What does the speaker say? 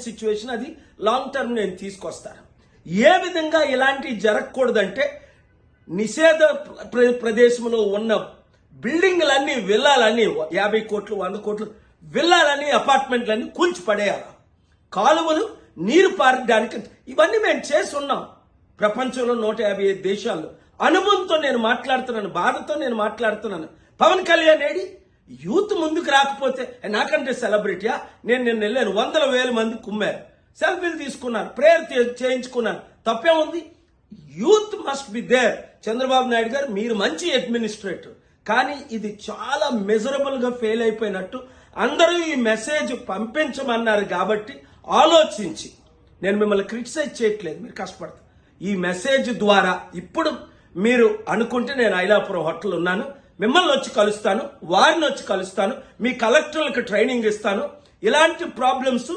Situation అది long term నేను తీసుకొస్తాను. ఏ విధంగా ఇలాంటివి జరగకూడదంటే నిషేధ ప్రదేశంలో ఉన్న బిల్డింగ్లన్నీ విల్లాలన్నీ 50 కోట్లు 100 కోట్లు విల్లాలన్నీ అపార్ట్మెంట్లన్నీ కూల్చిపడేయాలి. కాలువలు నీరు పారడానికి ఇవన్నీ మేము చేసి ఉన్నాం. ప్రపంచంలో 155 దేశాల్లో అనుభవంతో నేను మాట్లాడుతున్నాను, బాధతో నేను మాట్లాడుతున్నాను. పవన్ కళ్యాణ్ ఏడి యూత్ ముందుకు రాకపోతే నాకంటే సెలబ్రిటీయా? నేను నిన్న వెళ్ళాను, 100,000 మంది కుమ్మారు, సెల్ఫీలు తీసుకున్నాను, ప్రేయర్ చేయించుకున్నాను. తప్పే ఉంది? Youth must be there. Chandrababu Naidu garu మీరు మంచి అడ్మినిస్ట్రేటర్, కానీ ఇది చాలా మెజరబుల్ గా ఫెయిల్ అయిపోయినట్టు. అందరూ ఈ మెసేజ్ పంపించమన్నారు కాబట్టి ఆలోచించి, నేను మిమ్మల్ని క్రిటిసైజ్ చేయట్లేదు, మీరు కష్టపడతారు. ఈ మెసేజ్ ద్వారా ఇప్పుడు మీరు అనుకుంటే నేను ఐలాపురం హోటల్ ఉన్నాను, మిమ్మల్ని వచ్చి కలుస్తాను, వారిని వచ్చి కలుస్తాను, మీ కలెక్టర్లకు ట్రైనింగ్ ఇస్తాను. ఇలాంటి ప్రాబ్లమ్స్